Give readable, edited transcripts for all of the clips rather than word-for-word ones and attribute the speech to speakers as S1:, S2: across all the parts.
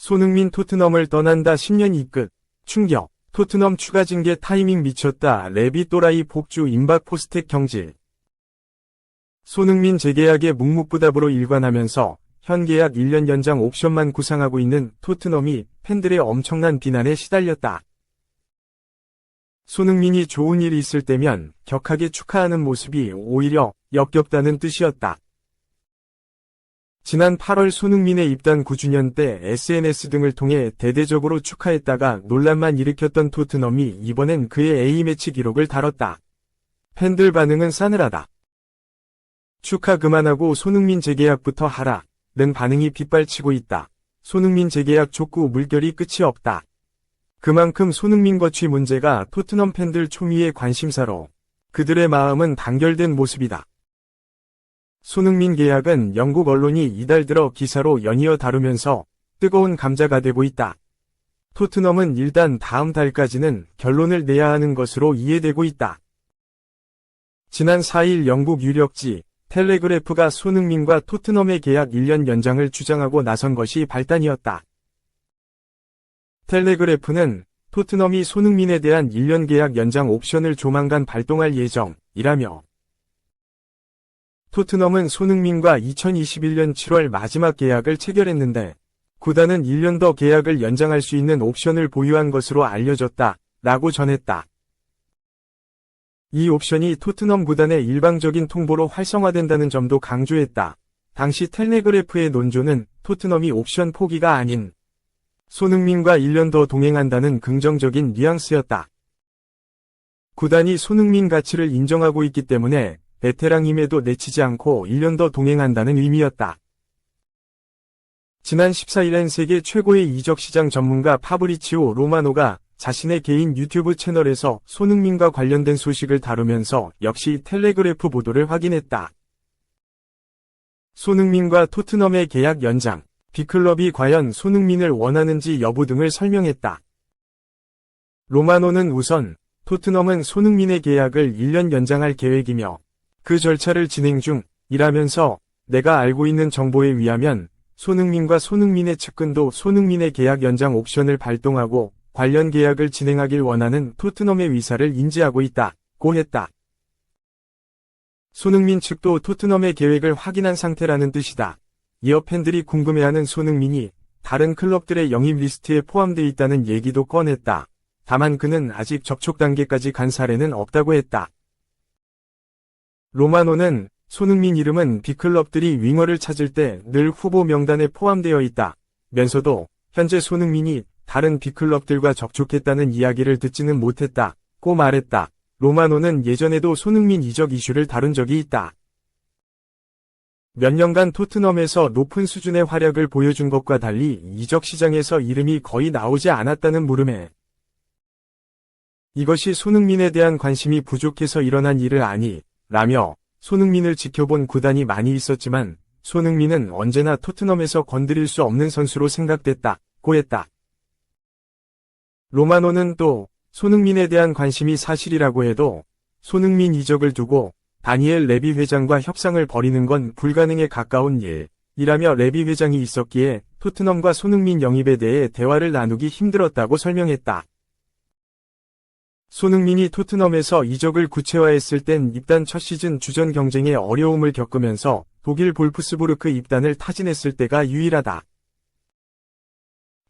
S1: 손흥민 토트넘을 떠난다 10년 이끝. 충격. 토트넘 추가 징계 타이밍 미쳤다. 레비 또라이 폭주 임박 포스텍 경질. 손흥민 재계약에 묵묵부답으로 일관하면서 현 계약 1년 연장 옵션만 구상하고 있는 토트넘이 팬들의 엄청난 비난에 시달렸다. 손흥민이 좋은 일이 있을 때면 격하게 축하하는 모습이 오히려 역겹다는 뜻이었다. 지난 8월 손흥민의 입단 9주년 때 SNS 등을 통해 대대적으로 축하했다가 논란만 일으켰던 토트넘이 이번엔 그의 A매치 기록을 다뤘다. 팬들 반응은 싸늘하다. 축하 그만하고 손흥민 재계약부터 하라. 는 반응이 빗발치고 있다. 손흥민 재계약 촉구 물결이 끝이 없다. 그만큼 손흥민 거취 문제가 토트넘 팬들 초미의 관심사로 그들의 마음은 단결된 모습이다. 손흥민 계약은 영국 언론이 이달 들어 기사로 연이어 다루면서 뜨거운 감자가 되고 있다. 토트넘은 일단 다음 달까지는 결론을 내야 하는 것으로 이해되고 있다. 지난 4일 영국 유력지 텔레그래프가 손흥민과 토트넘의 계약 1년 연장을 주장하고 나선 것이 발단이었다. 텔레그래프는 토트넘이 손흥민에 대한 1년 계약 연장 옵션을 조만간 발동할 예정이라며 토트넘은 손흥민과 2021년 7월 마지막 계약을 체결했는데 구단은 1년 더 계약을 연장할 수 있는 옵션을 보유한 것으로 알려졌다 라고 전했다. 이 옵션이 토트넘 구단의 일방적인 통보로 활성화된다는 점도 강조했다. 당시 텔레그래프의 논조는 토트넘이 옵션 포기가 아닌 손흥민과 1년 더 동행한다는 긍정적인 뉘앙스였다. 구단이 손흥민 가치를 인정하고 있기 때문에 베테랑임에도 내치지 않고 1년 더 동행한다는 의미였다. 지난 14일엔 세계 최고의 이적시장 전문가 파브리치오 로마노가 자신의 개인 유튜브 채널에서 손흥민과 관련된 소식을 다루면서 역시 텔레그래프 보도를 확인했다. 손흥민과 토트넘의 계약 연장, B클럽이 과연 손흥민을 원하는지 여부 등을 설명했다. 로마노는 우선 토트넘은 손흥민의 계약을 1년 연장할 계획이며 그 절차를 진행 중이라면서 내가 알고 있는 정보에 의하면 손흥민과 손흥민의 측근도 손흥민의 계약 연장 옵션을 발동하고 관련 계약을 진행하길 원하는 토트넘의 의사를 인지하고 있다고 했다. 손흥민 측도 토트넘의 계획을 확인한 상태라는 뜻이다. 이어 팬들이 궁금해하는 손흥민이 다른 클럽들의 영입 리스트에 포함되어 있다는 얘기도 꺼냈다. 다만 그는 아직 접촉 단계까지 간 사례는 없다고 했다. 로마노는 손흥민 이름은 B클럽들이 윙어를 찾을 때 늘 후보 명단에 포함되어 있다 면서도 현재 손흥민이 다른 B클럽들과 접촉했다는 이야기를 듣지는 못했다고 말했다. 로마노는 예전에도 손흥민 이적 이슈를 다룬 적이 있다. 몇 년간 토트넘에서 높은 수준의 활약을 보여준 것과 달리 이적 시장에서 이름이 거의 나오지 않았다는 물음에 이것이 손흥민에 대한 관심이 부족해서 일어난 일을 아니 라며 손흥민을 지켜본 구단이 많이 있었지만 손흥민은 언제나 토트넘에서 건드릴 수 없는 선수로 생각됐다고 했다. 로마노는 또 손흥민에 대한 관심이 사실이라고 해도 손흥민 이적을 두고 다니엘 레비 회장과 협상을 벌이는 건 불가능에 가까운 일이라며 레비 회장이 있었기에 토트넘과 손흥민 영입에 대해 대화를 나누기 힘들었다고 설명했다. 손흥민이 토트넘에서 이적을 구체화했을 땐 입단 첫 시즌 주전 경쟁에 어려움을 겪으면서 독일 볼프스부르크 입단을 타진했을 때가 유일하다.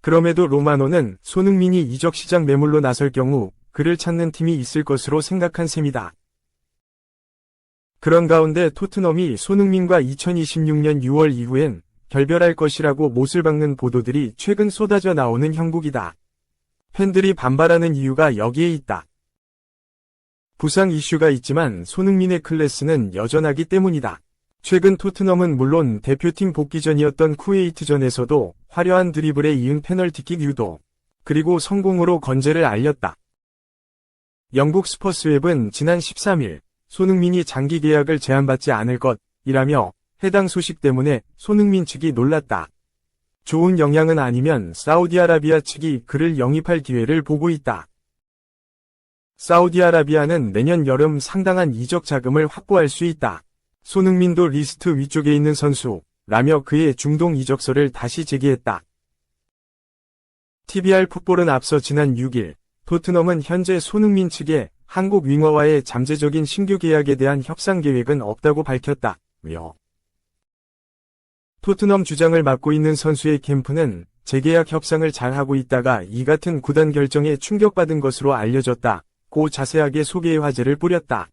S1: 그럼에도 로마노는 손흥민이 이적 시장 매물로 나설 경우 그를 찾는 팀이 있을 것으로 생각한 셈이다. 그런 가운데 토트넘이 손흥민과 2026년 6월 이후엔 결별할 것이라고 못을 박는 보도들이 최근 쏟아져 나오는 형국이다. 팬들이 반발하는 이유가 여기에 있다. 부상 이슈가 있지만 손흥민의 클래스는 여전하기 때문이다. 최근 토트넘은 물론 대표팀 복귀전이었던 쿠웨이트전에서도 화려한 드리블에 이은 페널티킥 유도, 그리고 성공으로 건재를 알렸다. 영국 스퍼스웹은 지난 13일 손흥민이 장기 계약을 제한받지 않을 것이라며 해당 소식 때문에 손흥민 측이 놀랐다. 좋은 영향은 아니면 사우디아라비아 측이 그를 영입할 기회를 보고 있다. 사우디아라비아는 내년 여름 상당한 이적 자금을 확보할 수 있다. 손흥민도 리스트 위쪽에 있는 선수라며 그의 중동 이적설을 다시 제기했다. TBR 풋볼은 앞서 지난 6일 토트넘은 현재 손흥민 측에 한국 윙어와의 잠재적인 신규 계약에 대한 협상 계획은 없다고 밝혔다. 토트넘 주장을 맡고 있는 선수의 캠프는 재계약 협상을 잘하고 있다가 이 같은 구단 결정에 충격받은 것으로 알려졌다. 고 자세하게 소개의 화제를 뿌렸다.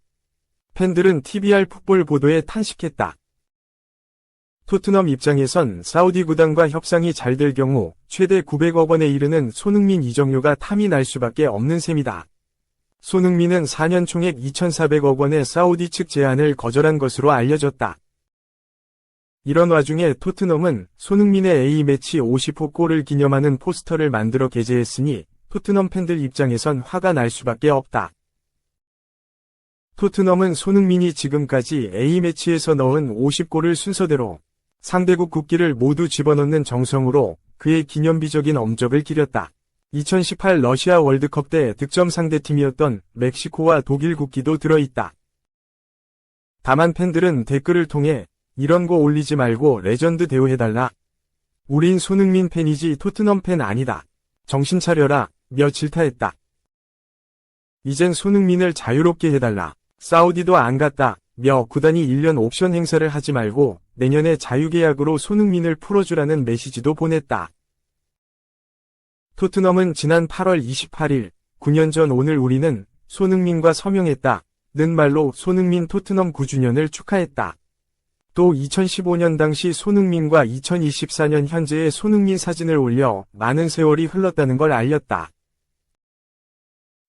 S1: 팬들은 TBR 풋볼 보도에 탄식했다. 토트넘 입장에선 사우디 구단과 협상이 잘 될 경우 최대 900억 원에 이르는 손흥민 이적료가 탐이 날 수밖에 없는 셈이다. 손흥민은 4년 총액 2,400억 원의 사우디 측 제안을 거절한 것으로 알려졌다. 이런 와중에 토트넘은 손흥민의 A매치 50호 골을 기념하는 포스터를 만들어 게재했으니 토트넘 팬들 입장에선 화가 날 수밖에 없다. 토트넘은 손흥민이 지금까지 A매치에서 넣은 50골을 순서대로 상대국 국기를 모두 집어넣는 정성으로 그의 기념비적인 엄적을 기렸다. 2018 러시아 월드컵 때 득점 상대팀이었던 멕시코와 독일 국기도 들어있다. 다만 팬들은 댓글을 통해 이런 거 올리지 말고 레전드 대우해달라. 우린 손흥민 팬이지 토트넘 팬 아니다. 정신 차려라. 며 질타했다. 이젠 손흥민을 자유롭게 해달라. 사우디도 안 갔다. 며 구단이 1년 옵션 행사를 하지 말고 내년에 자유계약으로 손흥민을 풀어주라는 메시지도 보냈다. 토트넘은 지난 8월 28일 9년 전 오늘 우리는 손흥민과 서명했다. 는 말로 손흥민 토트넘 9주년을 축하했다. 또 2015년 당시 손흥민과 2024년 현재의 손흥민 사진을 올려 많은 세월이 흘렀다는 걸 알렸다.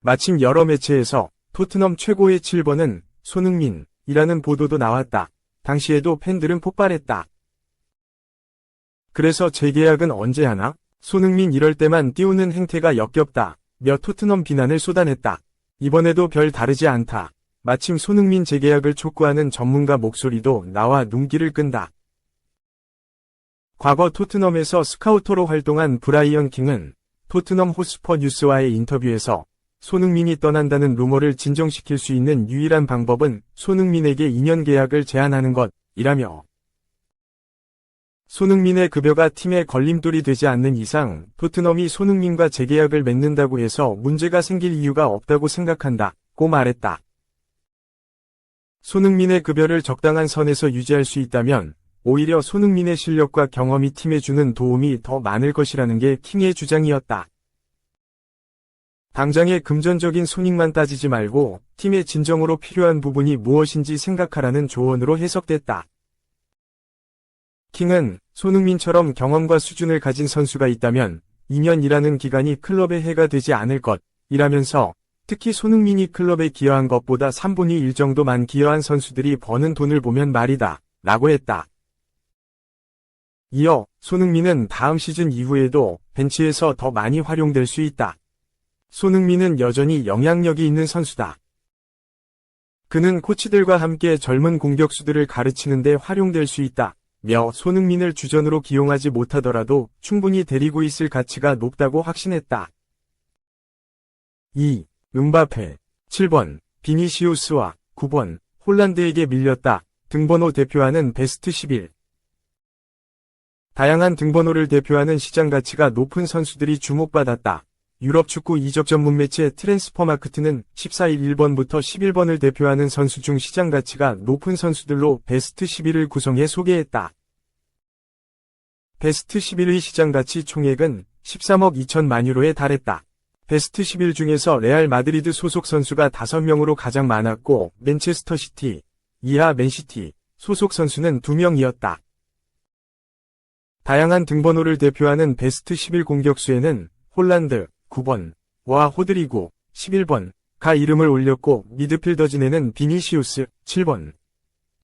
S1: 마침 여러 매체에서 토트넘 최고의 7번은 손흥민이라는 보도도 나왔다. 당시에도 팬들은 폭발했다. 그래서 재계약은 언제 하나? 손흥민 이럴 때만 띄우는 행태가 역겹다. 며 토트넘 비난을 쏟아냈다. 이번에도 별 다르지 않다. 마침 손흥민 재계약을 촉구하는 전문가 목소리도 나와 눈길을 끈다. 과거 토트넘에서 스카우터로 활동한 브라이언 킹은 토트넘 호스퍼 뉴스와의 인터뷰에서 손흥민이 떠난다는 루머를 진정시킬 수 있는 유일한 방법은 손흥민에게 2년 계약을 제안하는 것이라며 손흥민의 급여가 팀의 걸림돌이 되지 않는 이상 토트넘이 손흥민과 재계약을 맺는다고 해서 문제가 생길 이유가 없다고 생각한다고 말했다. 손흥민의 급여를 적당한 선에서 유지할 수 있다면 오히려 손흥민의 실력과 경험이 팀에 주는 도움이 더 많을 것이라는 게 킹의 주장이었다. 당장의 금전적인 손익만 따지지 말고 팀의 진정으로 필요한 부분이 무엇인지 생각하라는 조언으로 해석됐다. 킹은 손흥민처럼 경험과 수준을 가진 선수가 있다면 2년이라는 기간이 클럽에 해가 되지 않을 것이라면서 특히 손흥민이 클럽에 기여한 것보다 3분의 1 정도만 기여한 선수들이 버는 돈을 보면 말이다 라고 했다. 이어 손흥민은 다음 시즌 이후에도 벤치에서 더 많이 활용될 수 있다. 손흥민은 여전히 영향력이 있는 선수다. 그는 코치들과 함께 젊은 공격수들을 가르치는 데 활용될 수 있다. 며 손흥민을 주전으로 기용하지 못하더라도 충분히 데리고 있을 가치가 높다고 확신했다. 2. 음바페 7번 비니시우스와 9번 홀란드에게 밀렸다. 등번호 대표하는 베스트 11. 다양한 등번호를 대표하는 시장 가치가 높은 선수들이 주목받았다. 유럽 축구 이적 전문 매체 트랜스퍼마크트는 14일 1번부터 11번을 대표하는 선수 중 시장 가치가 높은 선수들로 베스트 11을 구성해 소개했다. 베스트 11의 시장 가치 총액은 13억 2천만 유로에 달했다. 베스트 11 중에서 레알 마드리드 소속 선수가 5명으로 가장 많았고 맨체스터 시티, 이하 맨시티 소속 선수는 2명이었다. 다양한 등번호를 대표하는 베스트 11 공격수에는 홀란드 9번와 호드리고 11번가 이름을 올렸고 미드필더진에는 비니시우스 7번,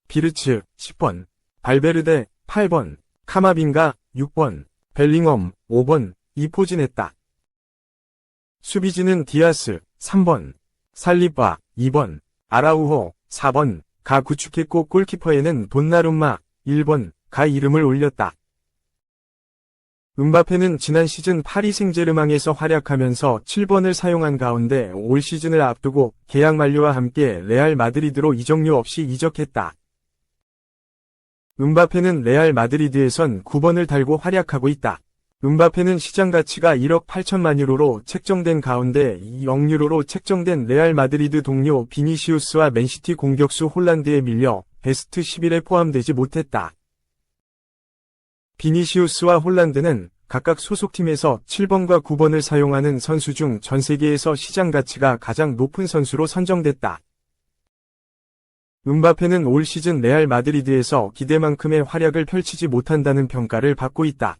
S1: 비르츠 10번, 발베르데 8번, 카마빈가 6번, 벨링엄 5번이 포진했다. 수비진은 디아스 3번, 살리바 2번, 아라우호 4번가 구축했고 골키퍼에는 돈나룸마 1번가 이름을 올렸다. 음바페는 지난 시즌 파리 생제르맹에서 활약하면서 7번을 사용한 가운데 올 시즌을 앞두고 계약 만료와 함께 레알 마드리드로 이적료 없이 이적했다. 음바페는 레알 마드리드에선 9번을 달고 활약하고 있다. 음바페는 시장 가치가 1억 8천만 유로로 책정된 가운데 2억 유로로 책정된 레알 마드리드 동료 비니시우스와 맨시티 공격수 홀란드에 밀려 베스트 11에 포함되지 못했다. 비니시우스와 홀란드는 각각 소속팀에서 7번과 9번을 사용하는 선수 중 전 세계에서 시장 가치가 가장 높은 선수로 선정됐다. 음바페는 올 시즌 레알 마드리드에서 기대만큼의 활약을 펼치지 못한다는 평가를 받고 있다.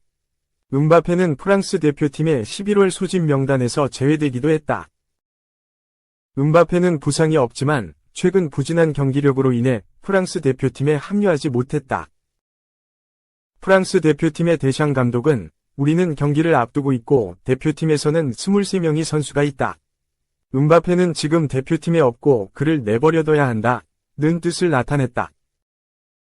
S1: 음바페는 프랑스 대표팀의 11월 소집 명단에서 제외되기도 했다. 음바페는 부상이 없지만 최근 부진한 경기력으로 인해 프랑스 대표팀에 합류하지 못했다. 프랑스 대표팀의 데샹 감독은 우리는 경기를 앞두고 있고 대표팀에서는 23명의 선수가 있다. 음바페는 지금 대표팀에 없고 그를 내버려둬야 한다. 는 뜻을 나타냈다.